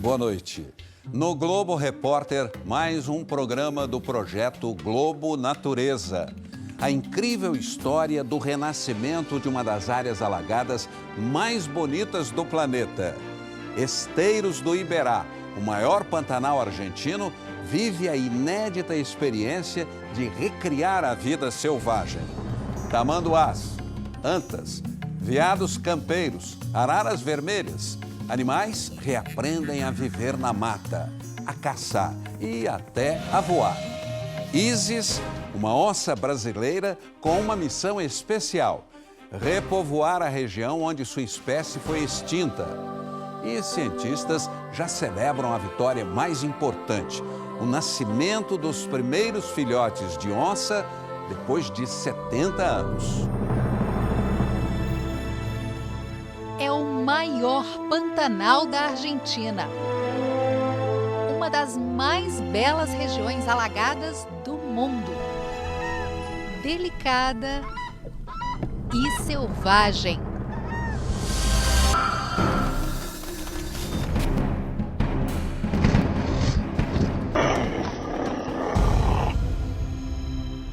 boa noite. No Globo Repórter, mais um programa do projeto Globo Natureza. A incrível história do renascimento de uma das áreas alagadas mais bonitas do planeta. Esteiros do Iberá, o maior pantanal argentino, vive a inédita experiência de recriar a vida selvagem. Tamanduás, antas, veados campeiros, araras vermelhas, animais reaprendem a viver na mata, a caçar e até a voar. Isis, uma onça brasileira com uma missão especial: repovoar a região onde sua espécie foi extinta. E cientistas já celebram a vitória mais importante, o nascimento dos primeiros filhotes de onça depois de 70 anos. É o maior pantanal da Argentina. Uma das mais belas regiões alagadas do mundo. Delicada e selvagem.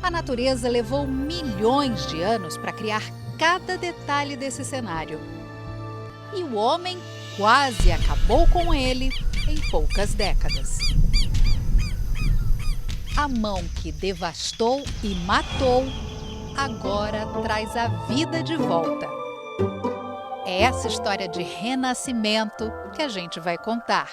A natureza levou milhões de anos para criar cada detalhe desse cenário. E o homem quase acabou com ele em poucas décadas. A mão que devastou e matou, agora traz a vida de volta. É essa história de renascimento que a gente vai contar.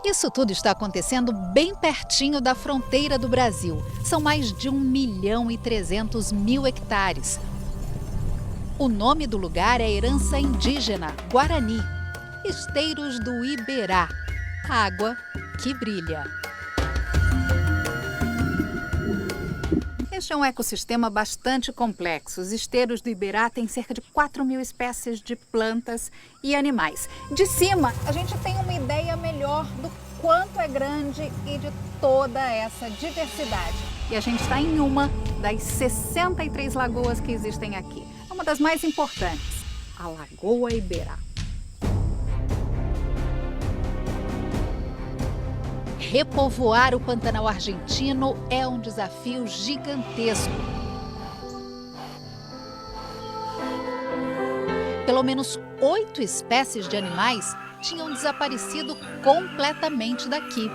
Isso tudo está acontecendo bem pertinho da fronteira do Brasil. São mais de 1.300.000 hectares. O nome do lugar é herança indígena, Guarani. Esteiros do Iberá, água que brilha. Este é um ecossistema bastante complexo. Os esteiros do Iberá têm cerca de 4.000 espécies de plantas e animais. De cima, a gente tem uma ideia melhor do quanto é grande e de toda essa diversidade. E a gente está em uma das 63 lagoas que existem aqui. É uma das mais importantes, a Lagoa Iberá. Repovoar o Pantanal argentino é um desafio gigantesco. Pelo menos 8 espécies de animais tinham desaparecido completamente daqui.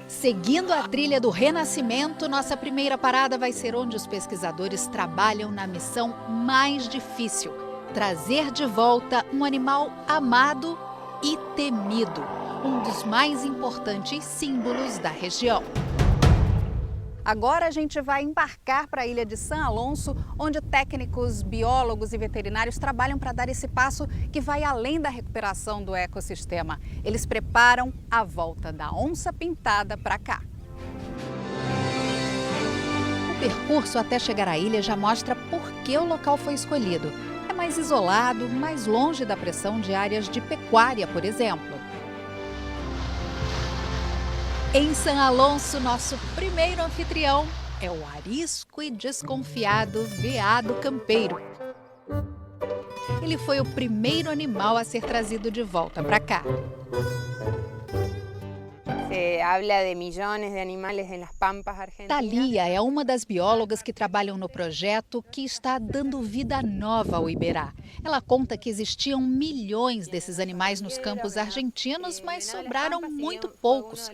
Seguindo a trilha do renascimento, nossa primeira parada vai ser onde os pesquisadores trabalham na missão mais difícil: trazer de volta um animal amado e temido, um dos mais importantes símbolos da região. Agora a gente vai embarcar para a ilha de San Alonso, onde técnicos, biólogos e veterinários trabalham para dar esse passo que vai além da recuperação do ecossistema. Eles preparam a volta da onça-pintada para cá. O percurso até chegar à ilha já mostra por que o local foi escolhido. É mais isolado, mais longe da pressão de áreas de pecuária, por exemplo. Em San Alonso, nosso primeiro anfitrião é o arisco e desconfiado veado campeiro. Ele foi o primeiro animal a ser trazido de volta para cá. Se habla de milhões de animais nas pampas argentinas. Thalia é uma das biólogas que trabalham no projeto que está dando vida nova ao Iberá. Ela conta que existiam milhões desses animais nos campos argentinos, mas sobraram muito poucos.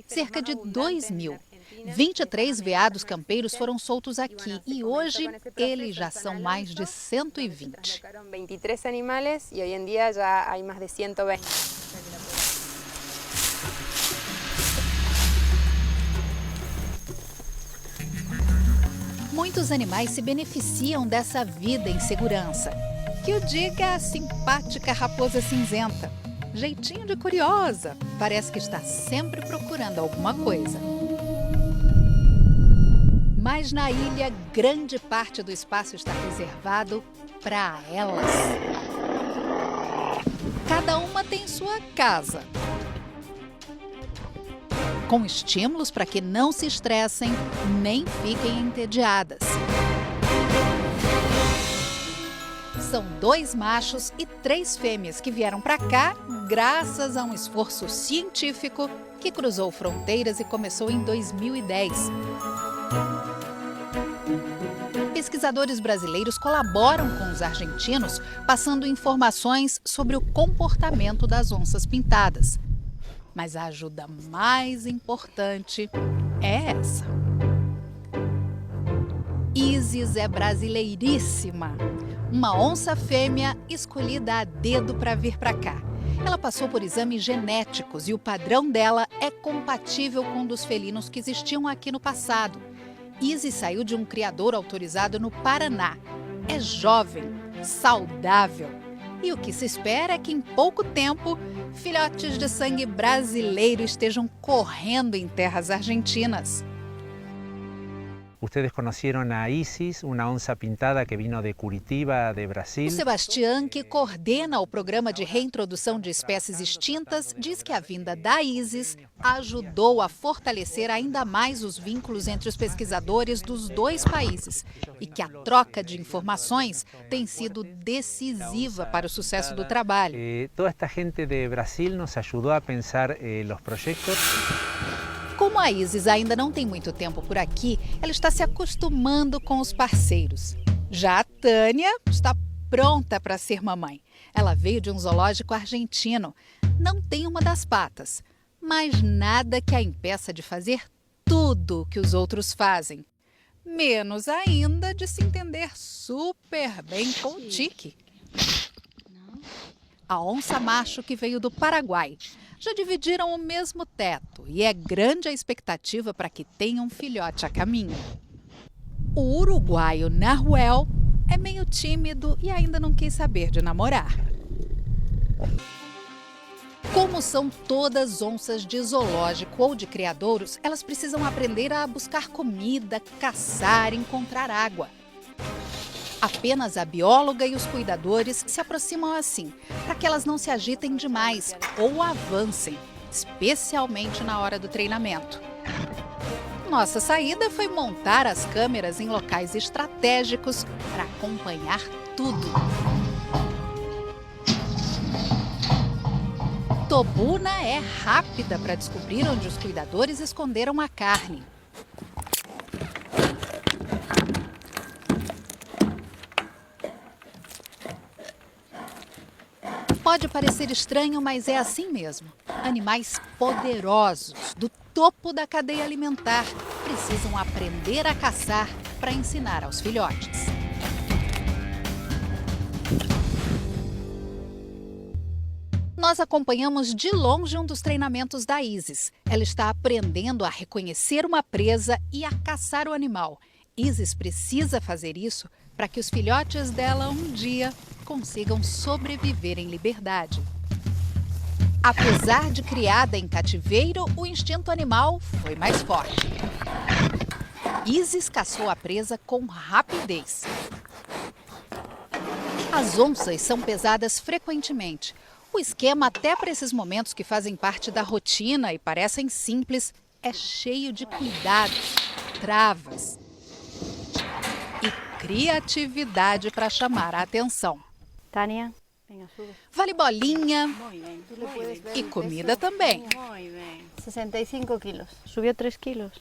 Cerca de 2.000. 23 veados campeiros foram soltos aqui e hoje eles já são mais de 120. 23 animais e hoje em dia já há mais de 120. Muitos animais se beneficiam dessa vida em segurança. Que o diga a simpática raposa cinzenta. Jeitinho de curiosa, parece que está sempre procurando alguma coisa. Mas na ilha, grande parte do espaço está reservado para elas. Cada uma tem sua casa, com estímulos para que não se estressem nem fiquem entediadas. São 2 machos e 3 fêmeas que vieram para cá graças a um esforço científico que cruzou fronteiras e começou em 2010. Pesquisadores brasileiros colaboram com os argentinos, passando informações sobre o comportamento das onças pintadas. Mas a ajuda mais importante é essa. Isis é brasileiríssima. Uma onça fêmea escolhida a dedo para vir para cá. Ela passou por exames genéticos e o padrão dela é compatível com um dos felinos que existiam aqui no passado. Isis saiu de um criador autorizado no Paraná. É jovem, saudável. E o que se espera é que em pouco tempo, filhotes de sangue brasileiro estejam correndo em terras argentinas. Ustedes conocieron a Isis, una onza pintada que vino de Curitiba, de Brasil. O Sebastián, que coordena o programa de reintrodução de espécies extintas, diz que a vinda da Isis ajudou a fortalecer ainda mais os vínculos entre os pesquisadores dos 2 países e que a troca de informações tem sido decisiva para o sucesso do trabalho. Toda esta gente de Brasil nos ajudou a pensar os projetos. Como a Isis ainda não tem muito tempo por aqui, ela está se acostumando com os parceiros. Já a Tânia está pronta para ser mamãe. Ela veio de um zoológico argentino. Não tem uma das patas, mas nada que a impeça de fazer tudo o que os outros fazem. Menos ainda de se entender super bem com o tique. A onça macho que veio do Paraguai. Já dividiram o mesmo teto e é grande a expectativa para que tenham um filhote a caminho. O uruguaio Nahuel é meio tímido e ainda não quis saber de namorar. Como são todas onças de zoológico ou de criadouros, elas precisam aprender a buscar comida, caçar, encontrar água. Apenas a bióloga e os cuidadores se aproximam assim, para que elas não se agitem demais ou avancem, especialmente na hora do treinamento. Nossa saída foi montar as câmeras em locais estratégicos para acompanhar tudo. Tobuna é rápida para descobrir onde os cuidadores esconderam a carne. Pode parecer estranho, mas é assim mesmo. Animais poderosos, do topo da cadeia alimentar, precisam aprender a caçar para ensinar aos filhotes. Nós acompanhamos de longe um dos treinamentos da Isis. Ela está aprendendo a reconhecer uma presa e a caçar o animal. Isis precisa fazer isso para que os filhotes dela um dia consigam sobreviver em liberdade. Apesar de criada em cativeiro, o instinto animal foi mais forte. Isis caçou a presa com rapidez. As onças são pesadas frequentemente. O esquema, até para esses momentos que fazem parte da rotina e parecem simples, é cheio de cuidados, travas e criatividade para chamar a atenção. Tânia, venga, sube. Vale bolinha Muy bien. Tú le puedes ver e el comida peso. também. Muy bien. 65 kilos. Subió 3 kilos.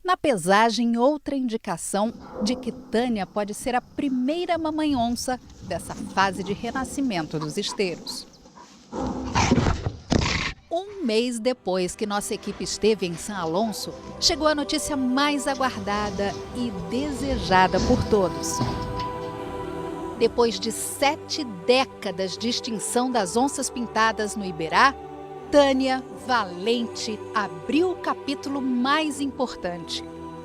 Na pesagem, outra indicação de que Tânia pode ser a primeira mamãe onça dessa fase de renascimento dos esteiros. Um mês depois que nossa equipe esteve em São Alonso, chegou a notícia mais aguardada e desejada por todos. Depois de 7 décadas de extinção das onças pintadas no Iberá, Tânia, valente, abriu o capítulo mais importante.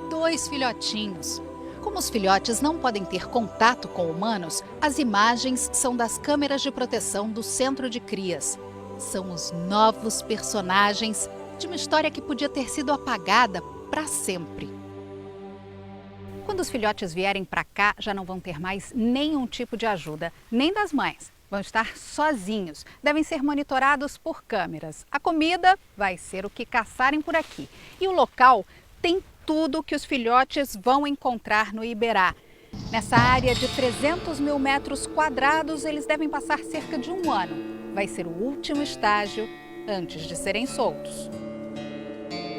2 filhotinhos. Como os filhotes não podem ter contato com humanos, as imagens são das câmeras de proteção do centro de crias. São os novos personagens de uma história que podia ter sido apagada para sempre. Quando os filhotes vierem para cá, já não vão ter mais nenhum tipo de ajuda, nem das mães. Vão estar sozinhos, devem ser monitorados por câmeras. A comida vai ser o que caçarem por aqui. E o local tem tudo que os filhotes vão encontrar no Iberá. Nessa área de 300 mil metros quadrados, eles devem passar cerca de 1 ano. Vai ser o último estágio antes de serem soltos.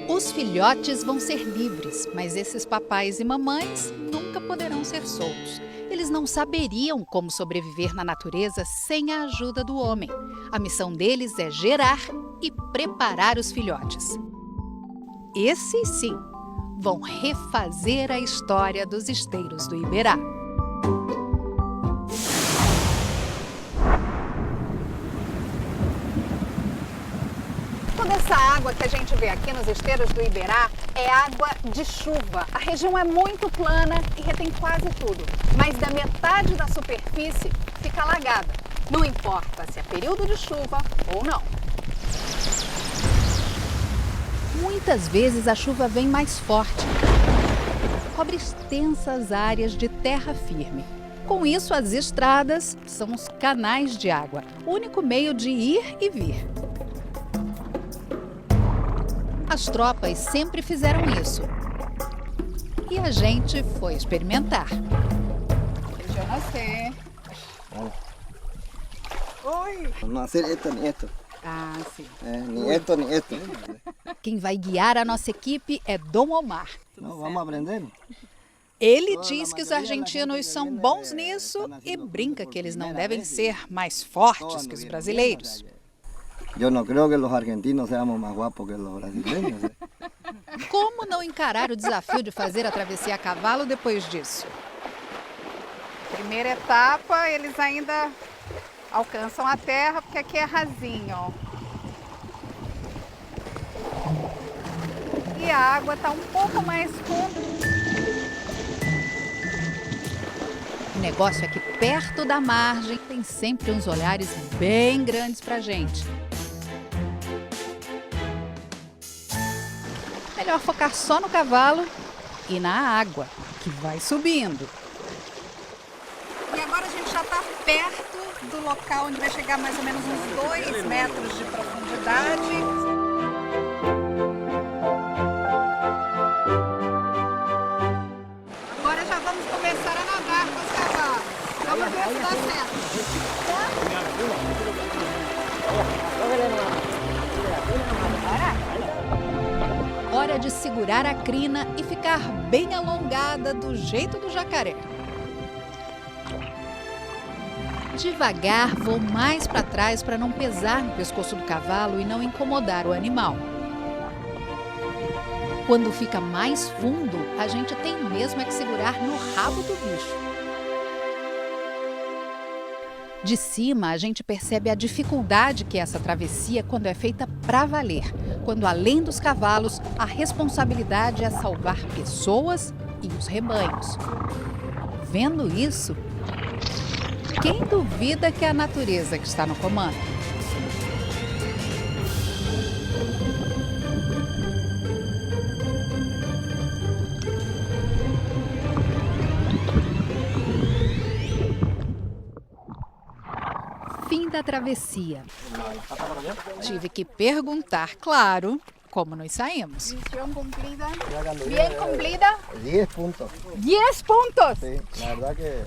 Os filhotes vão ser livres, mas esses papais e mamães nunca poderão ser soltos. Eles não saberiam como sobreviver na natureza sem a ajuda do homem. A missão deles é gerar e preparar os filhotes. Esses, sim, vão refazer a história dos esteiros do Iberá. Toda essa água que a gente vê aqui nos esteiros do Iberá é água de chuva. A região é muito plana e retém quase tudo, mas da metade da superfície fica alagada. Não importa se é período de chuva ou não. Muitas vezes a chuva vem mais forte, cobre extensas áreas de terra firme. Com isso, as estradas são os canais de água, o único meio de ir e vir. As tropas sempre fizeram isso. E a gente foi experimentar. Yo no sé. Oi. No hacer esto ni esto. Ah, sí. Ni esto ni esto. Quem vai guiar a nossa equipe é Dom Omar. No, vamos a aprender. Ele diz que os argentinos são bons nisso e brinca que eles não devem ser mais fortes que os brasileiros. Eu não creio que os argentinos sejamos mais guapos que os brasileiros. Como não encarar o desafio de fazer a travessia a cavalo depois disso? Primeira etapa, eles ainda alcançam a terra, porque aqui é rasinho, ó. E a água está um pouco mais funda. O negócio é que perto da margem tem sempre uns olhares bem grandes pra gente. Melhor focar só no cavalo e na água, que vai subindo. E agora a gente já está perto do local onde vai chegar mais ou menos uns 2 metros de profundidade. Agora já vamos começar a nadar com os cavalos. Vamos ver se dá certo. Hora de segurar a crina e ficar bem alongada do jeito do jacaré. Devagar, vou mais para trás para não pesar no pescoço do cavalo e não incomodar o animal. Quando fica mais fundo, a gente tem mesmo é que segurar no rabo do bicho. De cima, a gente percebe a dificuldade que é essa travessia quando é feita para valer. Quando, além dos cavalos, a responsabilidade é salvar pessoas e os rebanhos. Vendo isso, quem duvida que é a natureza que está no comando? Fim da travessia. Tive que perguntar, claro, como nos saímos. Misión cumplida. Bien cumplida. 10 puntos. 10 pontos. Sí, la verdad que...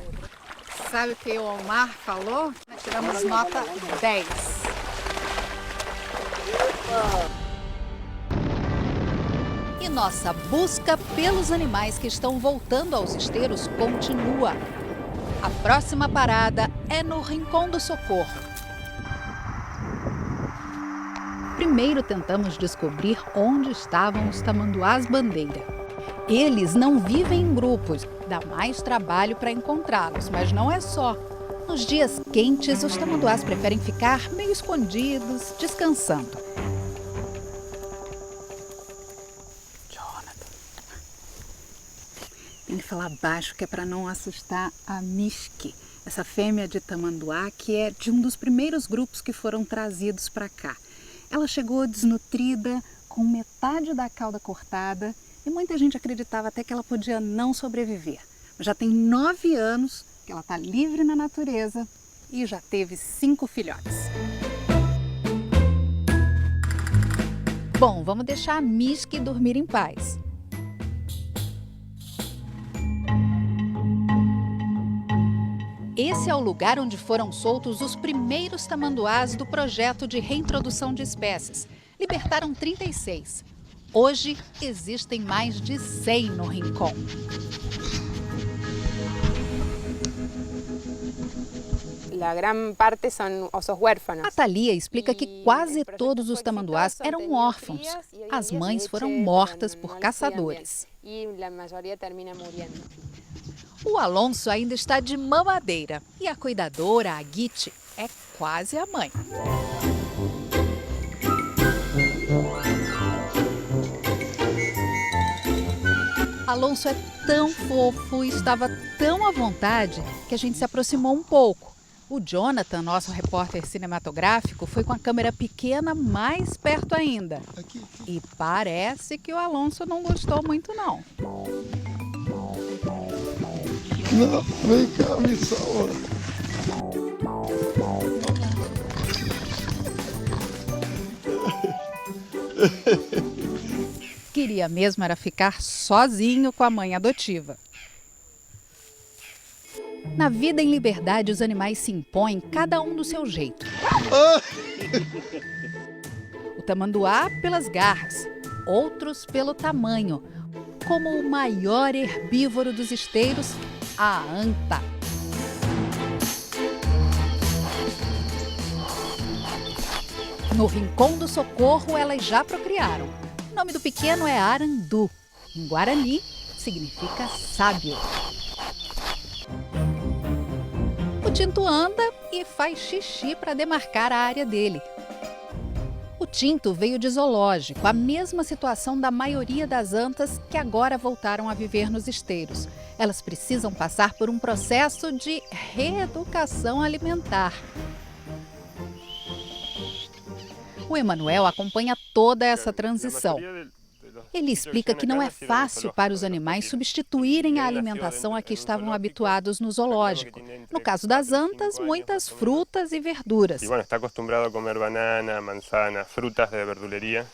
Sabe o que o Omar falou? Nós tiramos nota 10. E nossa busca pelos animais que estão voltando aos esteiros continua. A próxima parada é no Rincão do Socorro. Primeiro tentamos descobrir onde estavam os tamanduás bandeira. Eles não vivem em grupos, dá mais trabalho para encontrá-los, mas não é só. Nos dias quentes, os tamanduás preferem ficar meio escondidos, descansando. Tem que falar baixo, que é para não assustar a Mishki, essa fêmea de tamanduá, que é de um dos primeiros grupos que foram trazidos para cá. Ela chegou desnutrida, com metade da cauda cortada, e muita gente acreditava até que ela podia não sobreviver. Já tem 9 anos que ela está livre na natureza e já teve 5 filhotes. Bom, vamos deixar a Mishki dormir em paz. Esse é o lugar onde foram soltos os primeiros tamanduás do projeto de reintrodução de espécies. Libertaram 36. Hoje, existem mais de 100 no Rincón. La gran parte son osos huérfanos. A Thalia explica que quase todos os tamanduás eram órfãos. As mães foram mortas por caçadores. E a maioria termina morrendo. O Alonso ainda está de mamadeira e a cuidadora, a Guite, é quase a mãe. Alonso é tão fofo e estava tão à vontade que a gente se aproximou um pouco. O Jonathan, nosso repórter cinematográfico, foi com a câmera pequena mais perto ainda. E parece que o Alonso não gostou muito, não. Não, vem cá, me salva. Queria mesmo era ficar sozinho com a mãe adotiva. Na vida em liberdade, os animais se impõem, cada um do seu jeito. O tamanduá pelas garras, outros pelo tamanho, como o maior herbívoro dos esteiros, a anta. No Rincón do Socorro, elas já procriaram. O nome do pequeno é Arandu. Em Guarani, significa sábio. O Tinto anda e faz xixi para demarcar a área dele. O Tinto veio de zoológico, a mesma situação da maioria das antas que agora voltaram a viver nos esteiros. Elas precisam passar por um processo de reeducação alimentar. O Emanuel acompanha toda essa transição. Ele explica que não é fácil para os animais substituírem a alimentação a que estavam habituados no zoológico. No caso das antas, muitas frutas e verduras. Está acostumado a comer banana, manzana, frutas de verduleria.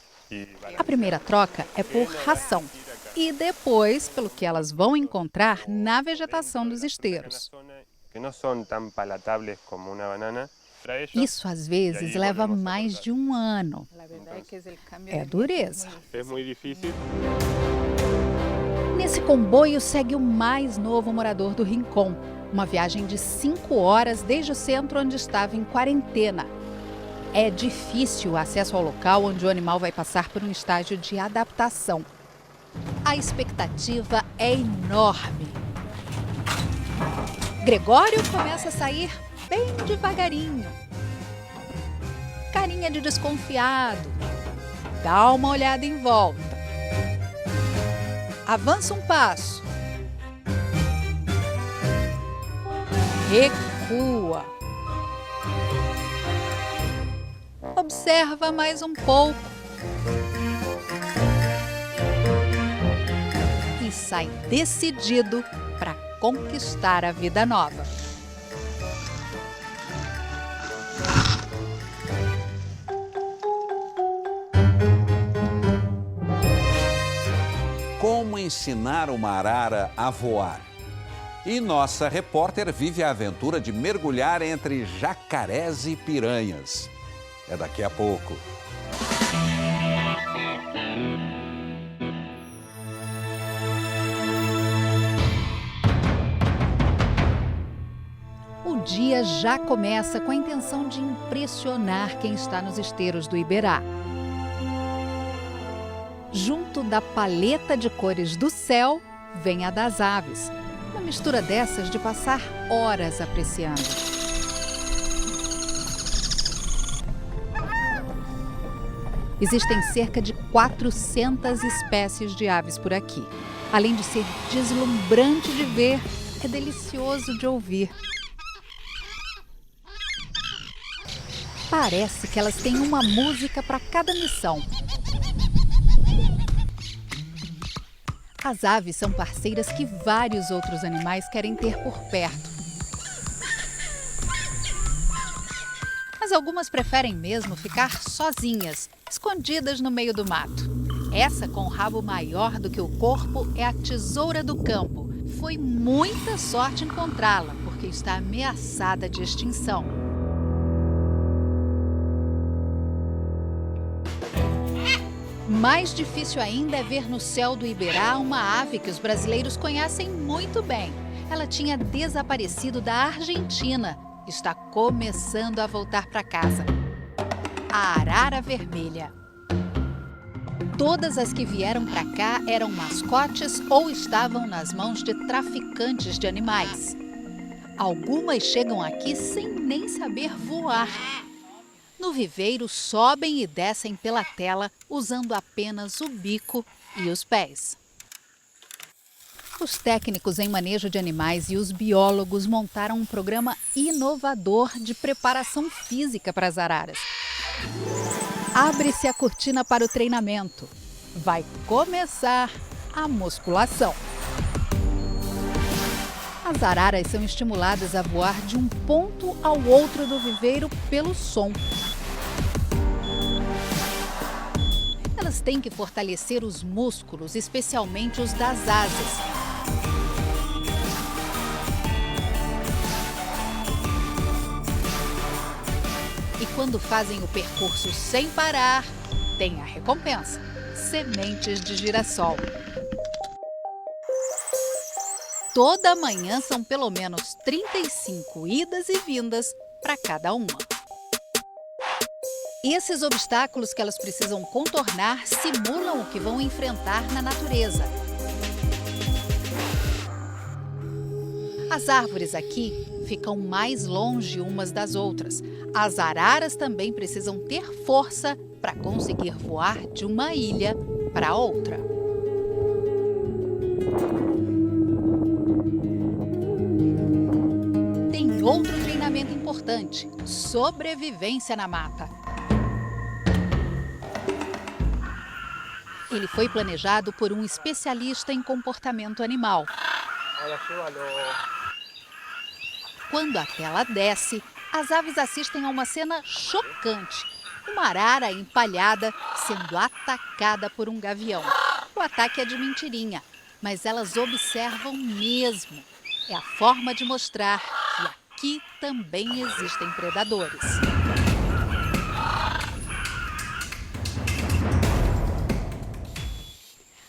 A primeira troca é por ração e depois pelo que elas vão encontrar na vegetação dos esteiros. Que não são tão palatáveis como uma banana. Isso às vezes leva mais de um ano. É dureza. É muito difícil. Nesse comboio segue o mais novo morador do Rincón. Uma viagem de 5 horas desde o centro onde estava em quarentena. É difícil o acesso ao local onde o animal vai passar por um estágio de adaptação. A expectativa é enorme. Gregório começa a sair bem devagarinho. Carinha de desconfiado. Dá uma olhada em volta. Avança um passo. Recua. Observa mais um pouco. E sai decidido para conquistar a vida nova. Como ensinar uma arara a voar? E nossa repórter vive a aventura de mergulhar entre jacarés e piranhas. É daqui a pouco. O dia já começa com a intenção de impressionar quem está nos esteiros do Iberá. Junto da paleta de cores do céu, vem a das aves. Uma mistura dessas de passar horas apreciando. Existem cerca de 400 espécies de aves por aqui. Além de ser deslumbrante de ver, é delicioso de ouvir. Parece que elas têm uma música para cada missão. As aves são parceiras que vários outros animais querem ter por perto. Mas algumas preferem mesmo ficar sozinhas, escondidas no meio do mato. Essa com o rabo maior do que o corpo é a tesoura do campo. Foi muita sorte encontrá-la, porque porque está ameaçada de extinção. Mais difícil ainda é ver no céu do Iberá uma ave que os brasileiros conhecem muito bem. Ela tinha desaparecido da Argentina. Está começando a voltar para casa. A arara vermelha. Todas as que vieram para cá eram mascotes ou estavam nas mãos de traficantes de animais. Algumas chegam aqui sem nem saber voar. No viveiro, sobem e descem pela tela usando apenas o bico e os pés. Os técnicos em manejo de animais e os biólogos montaram um programa inovador de preparação física para as araras. Abre-se a cortina para o treinamento. Vai começar a musculação. As araras são estimuladas a voar de um ponto ao outro do viveiro pelo som. Elas têm que fortalecer os músculos, especialmente os das asas. E quando fazem o percurso sem parar, tem a recompensa: sementes de girassol. Toda manhã são pelo menos 35 idas e vindas para cada uma. Esses obstáculos que elas precisam contornar simulam o que vão enfrentar na natureza. As árvores aqui ficam mais longe umas das outras. As araras também precisam ter força para conseguir voar de uma ilha para outra. Tem outro treinamento importante: sobrevivência na mata. Ele foi planejado por um especialista em comportamento animal. Quando a tela desce, as aves assistem a uma cena chocante: uma arara empalhada sendo atacada por um gavião. O ataque é de mentirinha, mas elas observam mesmo. É a forma de mostrar que aqui também existem predadores.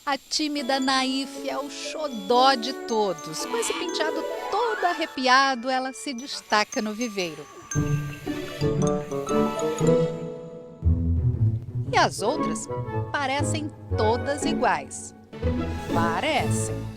A tímida Naif é o xodó de todos. Com esse penteado todo arrepiado, ela se destaca no viveiro. E as outras parecem todas iguais. Parecem.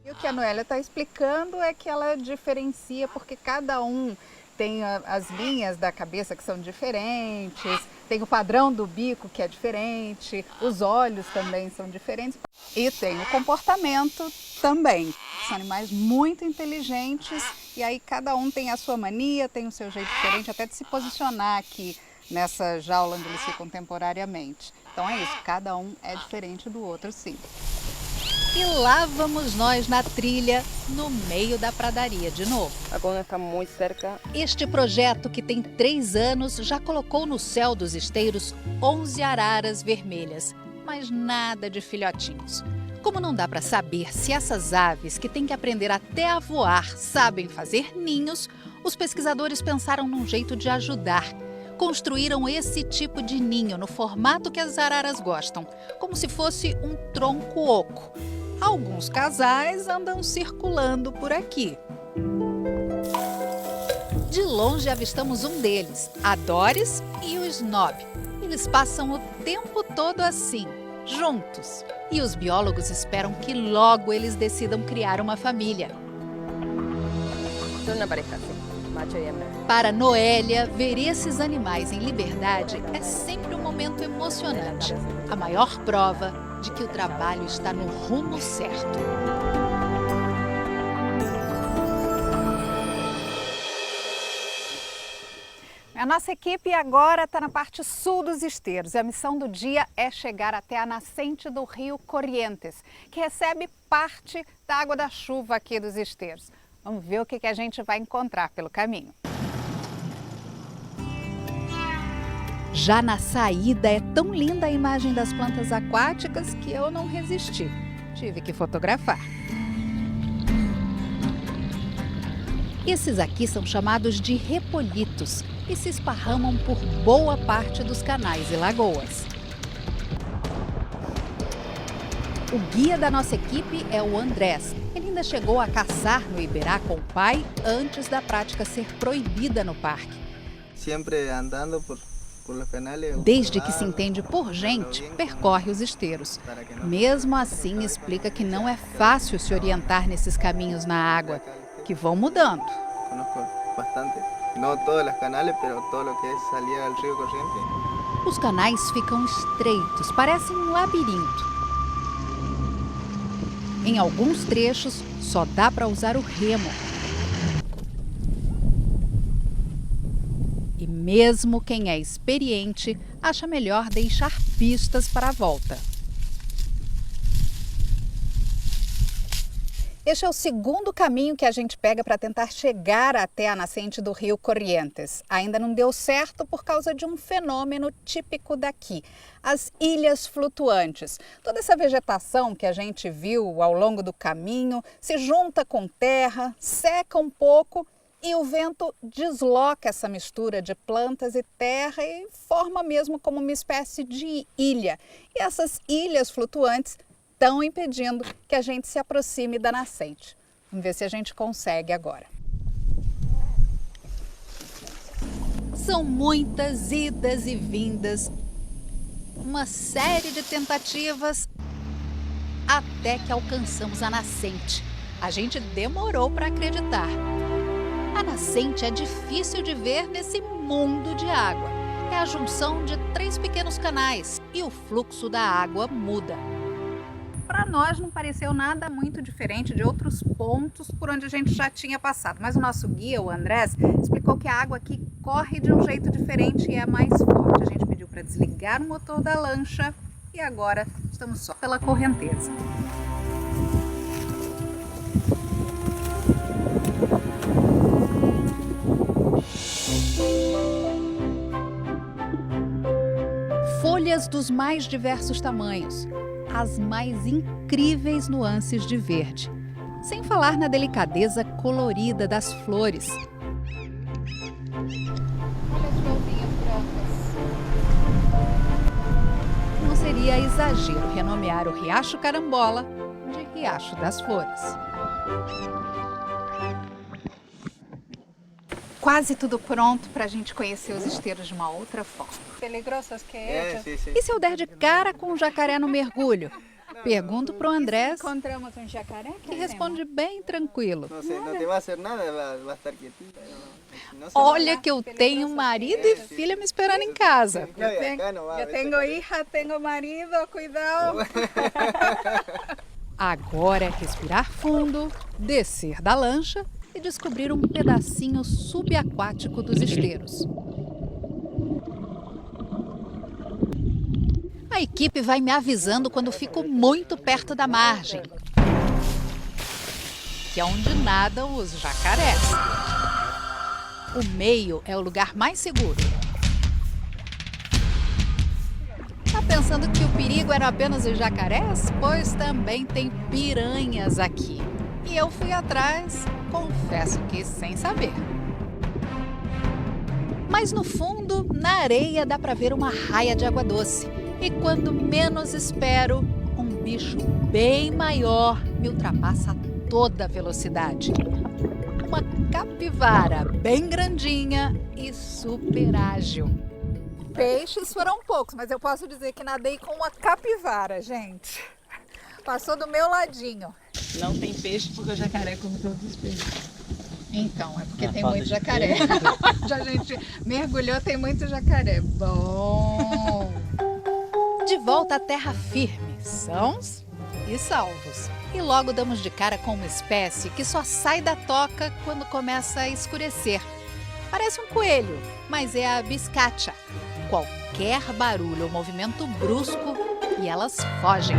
E o que a Noélia está explicando é que ela diferencia porque cada um tem as linhas da cabeça que são diferentes, tem o padrão do bico que é diferente, os olhos também são diferentes e tem o comportamento também. São animais muito inteligentes e aí cada um tem a sua mania, tem o seu jeito diferente até de se posicionar aqui nessa jaula onde eles ficam temporariamente. Então é isso, cada um é diferente do outro, sim. E lá vamos nós na trilha, no meio da pradaria de novo. Agora está muito cerca. Este projeto, que tem 3 anos, já colocou no céu dos esteiros 11 araras vermelhas, mas nada de filhotinhos. Como não dá para saber se essas aves, que têm que aprender até a voar, sabem fazer ninhos, os pesquisadores pensaram num jeito de ajudar. Construíram esse tipo de ninho no formato que as araras gostam, como se fosse um tronco oco. Alguns casais andam circulando por aqui. De longe avistamos um deles, a Doris e o Snob. Eles passam o tempo todo assim, juntos. E os biólogos esperam que logo eles decidam criar uma família. São uma pareja, sim. Macho e hembra. Para Noélia, ver esses animais em liberdade é sempre um momento emocionante. A maior prova de que o trabalho está no rumo certo. A nossa equipe agora está na parte sul dos esteiros. A missão do dia é chegar até a nascente do rio Corrientes, que recebe parte da água da chuva aqui dos esteiros. Vamos ver o que a gente vai encontrar pelo caminho. Já na saída, é tão linda a imagem das plantas aquáticas que eu não resisti. Tive que fotografar. Esses aqui são chamados de repolitos e se esparramam por boa parte dos canais e lagoas. O guia da nossa equipe é o Andrés. Ele ainda chegou a caçar no Iberá com o pai antes da prática ser proibida no parque. Sempre andando por los canales. Desde que se entende por gente, percorre os esteiros. Mesmo assim, explica que não é fácil se orientar nesses caminhos na água, que vão mudando. Conozco bastante. Não todos os canales, mas todo o que é salir ao rio corrente. Os canais ficam estreitos, parecem um labirinto. Em alguns trechos, só dá para usar o remo. E mesmo quem é experiente, acha melhor deixar pistas para a volta. Este é o segundo caminho que a gente pega para tentar chegar até a nascente do rio Corrientes. Ainda não deu certo por causa de um fenômeno típico daqui, as ilhas flutuantes. Toda essa vegetação que a gente viu ao longo do caminho se junta com terra, seca um pouco e o vento desloca essa mistura de plantas e terra e forma mesmo como uma espécie de ilha. E essas ilhas flutuantes estão impedindo que a gente se aproxime da nascente. Vamos ver se a gente consegue agora. São muitas idas e vindas, uma série de tentativas, até que alcançamos a nascente. A gente demorou para acreditar. A nascente é difícil de ver nesse mundo de água. É a junção de 3 pequenos canais e o fluxo da água muda. Para nós não pareceu nada muito diferente de outros pontos por onde a gente já tinha passado. Mas o nosso guia, o Andrés, explicou que a água aqui corre de um jeito diferente e é mais forte. A gente pediu para desligar o motor da lancha e agora estamos só pela correnteza. Folhas dos mais diversos tamanhos, as mais incríveis nuances de verde, sem falar na delicadeza colorida das flores. Olha as florzinhas brancas. Não seria exagero renomear o Riacho Carambola de Riacho das Flores. Quase tudo pronto para a gente conhecer os esteiros de uma outra forma. Peligrosos que é. E se eu der de cara com um jacaré no mergulho? Pergunto para o Andrés, Encontramos um jacaré que responde bem tranquilo. Não sei, não te vai fazer nada, vai estar quietinho. Olha que eu tenho marido e filha me esperando em casa. Eu tenho hija, tenho marido, cuidado. Agora é respirar fundo, descer da lancha e descobrir um pedacinho subaquático dos esteiros. A equipe vai me avisando quando fico muito perto da margem, que é onde nadam os jacarés. O meio é o lugar mais seguro. Tá pensando que o perigo era apenas os jacarés? Pois também tem piranhas aqui. E eu fui atrás, confesso que sem saber. Mas no fundo, na areia, dá para ver uma raia de água doce. E quando menos espero, um bicho bem maior me ultrapassa a toda velocidade. Uma capivara bem grandinha e super ágil. Peixes foram poucos, mas eu posso dizer que nadei com uma capivara, gente. Passou do meu ladinho. Não tem peixe porque o jacaré come todos os peixes. Então, é porque tem muito jacaré. Já a gente mergulhou, tem muito jacaré. Bom! De volta à terra firme, sãos e salvos. E logo damos de cara com uma espécie que só sai da toca quando começa a escurecer. Parece um coelho, mas é a biscacha. Qualquer barulho ou movimento brusco e elas fogem.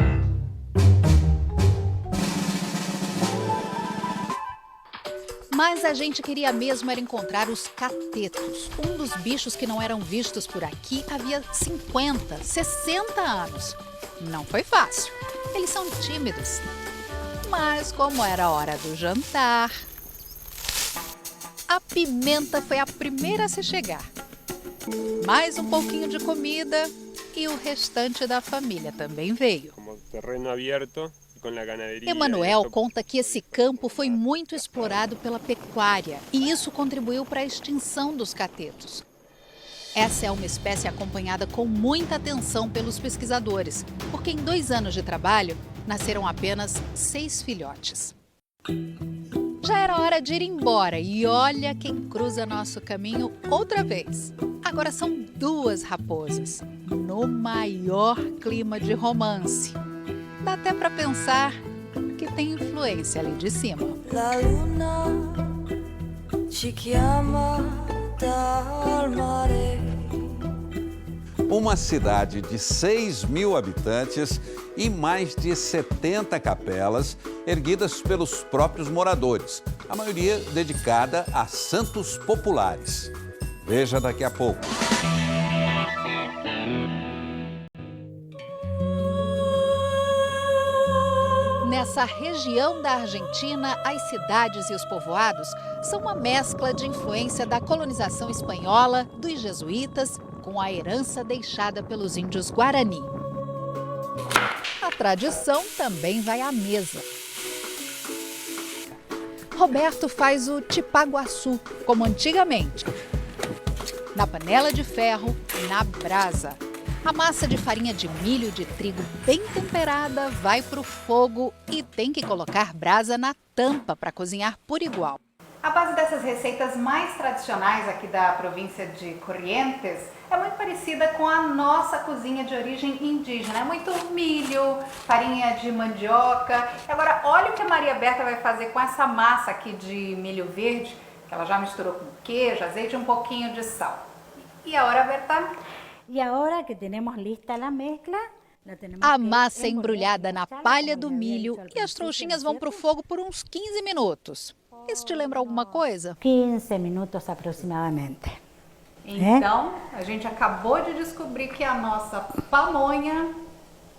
Mas a gente queria mesmo era encontrar os catetos, um dos bichos que não eram vistos por aqui havia 50, 60 anos. Não foi fácil, eles são tímidos. Mas como era hora do jantar... a pimenta foi a primeira a se chegar. Mais um pouquinho de comida e o restante da família também veio. Como terreno abierto, com a ganaderia. Emanuel conta que esse campo foi muito explorado pela pecuária e isso contribuiu para a extinção dos catetos. Essa é uma espécie acompanhada com muita atenção pelos pesquisadores, porque em 2 anos de trabalho nasceram apenas 6 filhotes. Já era hora de ir embora e olha quem cruza nosso caminho outra vez. Agora são 2 raposas, no maior clima de romance. Dá até para pensar que tem influência ali de cima. La luna ci chiama dal mare. Uma cidade de 6.000 habitantes e mais de 70 capelas erguidas pelos próprios moradores, a maioria dedicada a santos populares. Veja daqui a pouco. Nessa região da Argentina, as cidades e os povoados são uma mescla de influência da colonização espanhola, dos jesuítas, com a herança deixada pelos índios Guarani. A tradição também vai à mesa. Roberto faz o tipaguaçu, como antigamente, na panela de ferro, na brasa. A massa de farinha de milho de trigo bem temperada vai para o fogo e tem que colocar brasa na tampa para cozinhar por igual. A base dessas receitas mais tradicionais aqui da província de Corrientes é muito parecida com a nossa cozinha de origem indígena. É muito milho, farinha de mandioca. Agora, olha o que a Maria Berta vai fazer com essa massa aqui de milho verde, que ela já misturou com queijo, azeite e um pouquinho de sal. E agora, Berta? E agora que temos lista a mescla, a massa é embrulhada na palha do milho e as trouxinhas vão para o fogo por uns 15 minutos. Isso te lembra alguma coisa? 15 minutos aproximadamente. Então, a gente acabou de descobrir que a nossa pamonha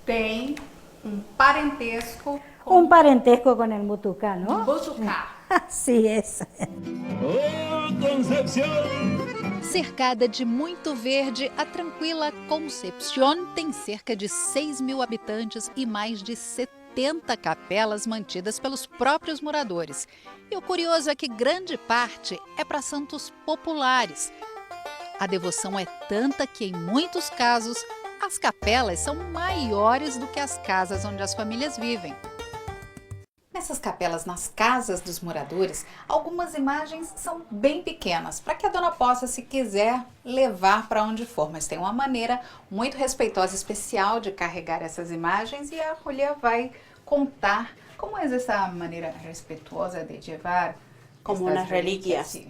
tem um parentesco com... Um parentesco com o butucá, não? Butucá. Sim, essa. Cercada de muito verde, a tranquila Concepción tem cerca de 6.000 habitantes e mais de 70 capelas mantidas pelos próprios moradores. E o curioso é que grande parte é para santos populares. A devoção é tanta que, em muitos casos, as capelas são maiores do que as casas onde as famílias vivem. Nessas capelas, nas casas dos moradores, algumas imagens são bem pequenas, para que a dona possa, se quiser, levar para onde for. Mas tem uma maneira muito respeitosa, especial de carregar essas imagens e a Julia vai contar como é essa maneira respeitosa de levar como nas relíquias.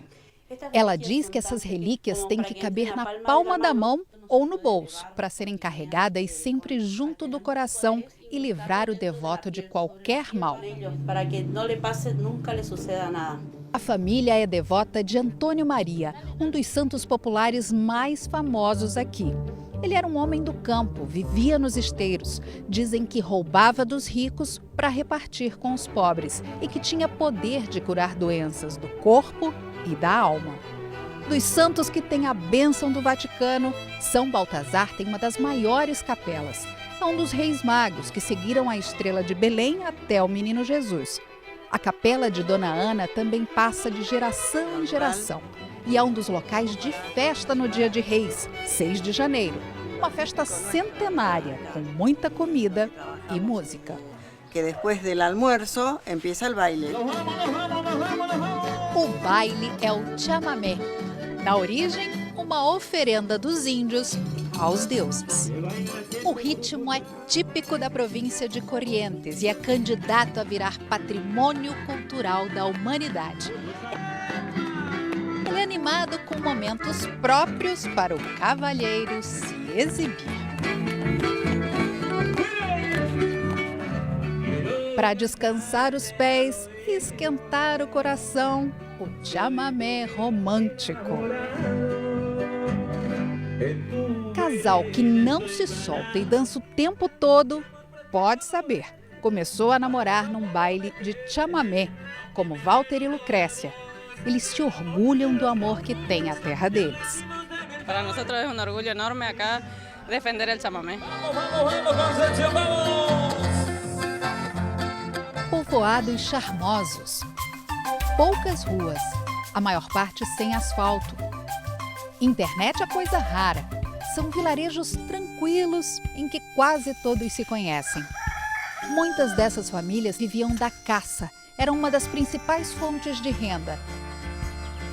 Ela diz que essas relíquias têm que caber na palma da mão ou no bolso, para serem carregadas sempre junto do coração e livrar o devoto de qualquer mal. Para que não lhe passe, nunca lhe suceda nada. A família é devota de Antônio Maria, um dos santos populares mais famosos aqui. Ele era um homem do campo, vivia nos esteiros. Dizem que roubava dos ricos para repartir com os pobres e que tinha poder de curar doenças do corpo e da alma. Dos santos que têm a bênção do Vaticano, São Baltazar tem uma das maiores capelas. É um dos reis magos que seguiram a estrela de Belém até o menino Jesus. A capela de Dona Ana também passa de geração em geração e é um dos locais de festa no Dia de Reis, 6 de janeiro. Uma festa centenária, com muita comida e música. Que depois do almoço empieza o baile. O baile é o chamamé. Na origem, uma oferenda dos índios aos deuses. O ritmo é típico da província de Corrientes e é candidato a virar patrimônio cultural da humanidade. Ele é animado com momentos próprios para o cavalheiro se exibir. Para descansar os pés e esquentar o coração, o chamamé romântico. Casal que não se solta e dança o tempo todo, pode saber, começou a namorar num baile de chamamé, como Walter e Lucrécia. Eles se orgulham do amor que têm à terra deles. Para nós é orgulho enorme acá defender o chamamé. Povoados charmosos, poucas ruas, a maior parte sem asfalto. Internet é coisa rara. São vilarejos tranquilos em que quase todos se conhecem. Muitas dessas famílias viviam da caça, eram uma das principais fontes de renda.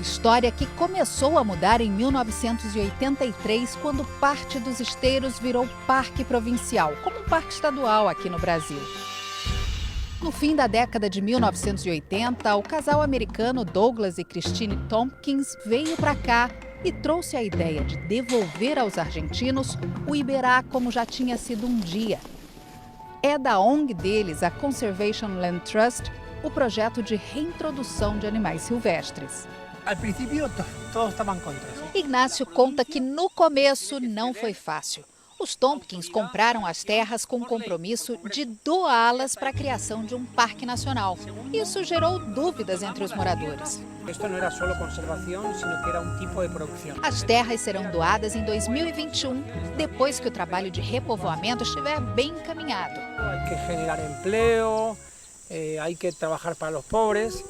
História que começou a mudar em 1983, quando parte dos esteiros virou parque provincial, como um parque estadual aqui no Brasil. No fim da década de 1980, o casal americano Douglas e Christine Tompkins veio para cá e trouxe a ideia de devolver aos argentinos o Iberá como já tinha sido um dia. É da ONG deles, a Conservation Land Trust, o projeto de reintrodução de animais silvestres. Al princípio, todos estavam contra. Ignácio conta que no começo não foi fácil. Os Tompkins compraram as terras com o compromisso de doá-las para a criação de um parque nacional. Isso gerou dúvidas entre os moradores. Isto não era só conservação, sino que era um tipo de produção. As terras serão doadas em 2021, depois que o trabalho de repovoamento estiver bem encaminhado. Há que gerar emprego, há que trabalhar para os pobres.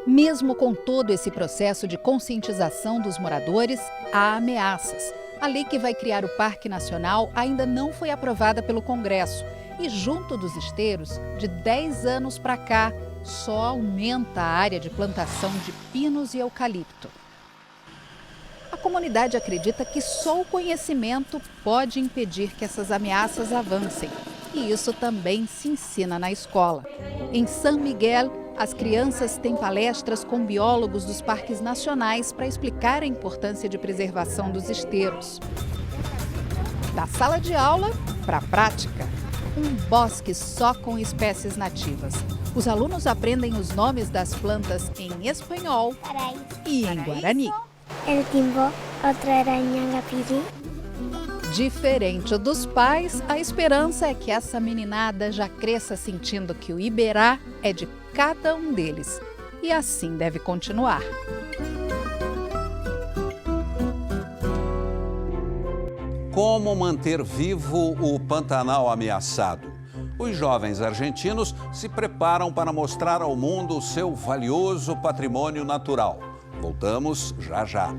Mesmo com todo esse processo de conscientização dos moradores, há ameaças. A lei que vai criar o Parque Nacional ainda não foi aprovada pelo Congresso. E junto dos esteiros, de 10 anos para cá, só aumenta a área de plantação de pinos e eucalipto. A comunidade acredita que só o conhecimento pode impedir que essas ameaças avancem. E isso também se ensina na escola. Em San Miguel, as crianças têm palestras com biólogos dos parques nacionais para explicar a importância de preservação dos esteiros. Da sala de aula para a prática, um bosque só com espécies nativas. Os alunos aprendem os nomes das plantas em espanhol e em guarani. El timbo, outra aranha lapiri. Diferente dos pais, a esperança é que essa meninada já cresça sentindo que o Iberá é de cada um deles. E assim deve continuar. Como manter vivo o Pantanal ameaçado? Os jovens argentinos se preparam para mostrar ao mundo o seu valioso patrimônio natural. Voltamos já já.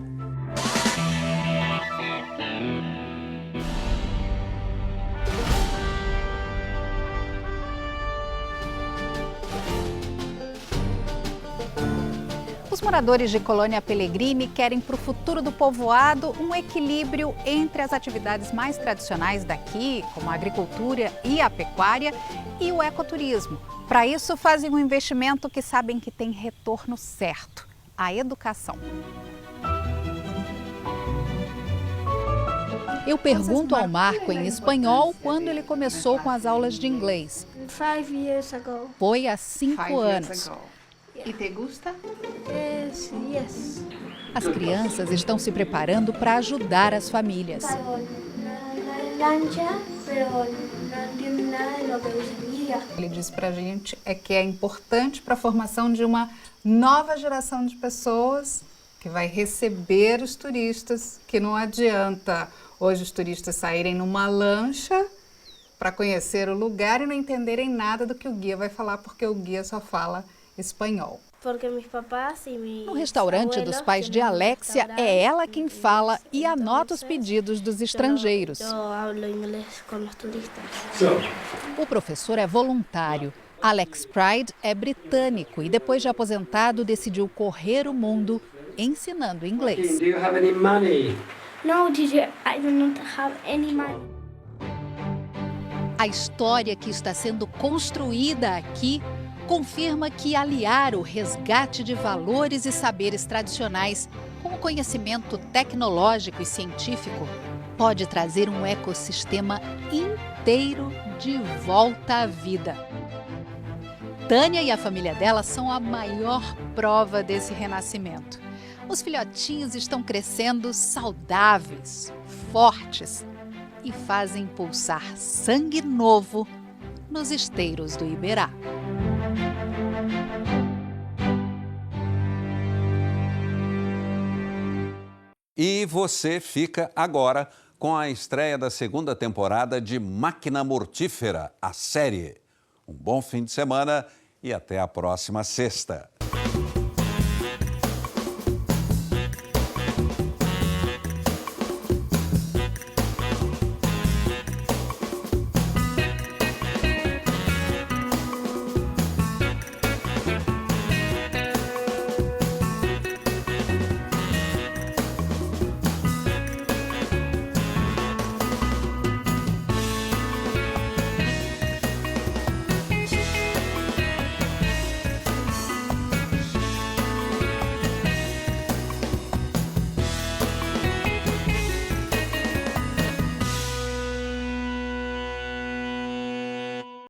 Os moradores de Colônia Pellegrini querem para o futuro do povoado um equilíbrio entre as atividades mais tradicionais daqui, como a agricultura e a pecuária, e o ecoturismo. Para isso, fazem um investimento que sabem que tem retorno certo: a educação. Eu pergunto ao Marco em espanhol quando ele começou com as aulas de inglês. 5 years ago. Foi há 5 anos. E te gusta? Yes. As crianças estão se preparando para ajudar as famílias. Ele disse pra gente que é importante para a formação de uma nova geração de pessoas que vai receber os turistas, que não adianta hoje os turistas saírem numa lancha para conhecer o lugar e não entenderem nada do que o guia vai falar, porque o guia só fala espanhol. No restaurante dos pais de Alexia, é ela quem fala e anota os pedidos dos estrangeiros. O professor é voluntário. Alex Pride é britânico e depois de aposentado decidiu correr o mundo ensinando inglês. Do you have any money? No, teacher, I do not have any money. A história que está sendo construída aqui confirma que aliar o resgate de valores e saberes tradicionais com o conhecimento tecnológico e científico pode trazer um ecossistema inteiro de volta à vida. Tânia e a família dela são a maior prova desse renascimento. Os filhotinhos estão crescendo saudáveis, fortes e fazem pulsar sangue novo nos esteiros do Iberá. você fica agora com a estreia da segunda temporada de Máquina Mortífera, a série. Um bom fim de semana e até a próxima sexta.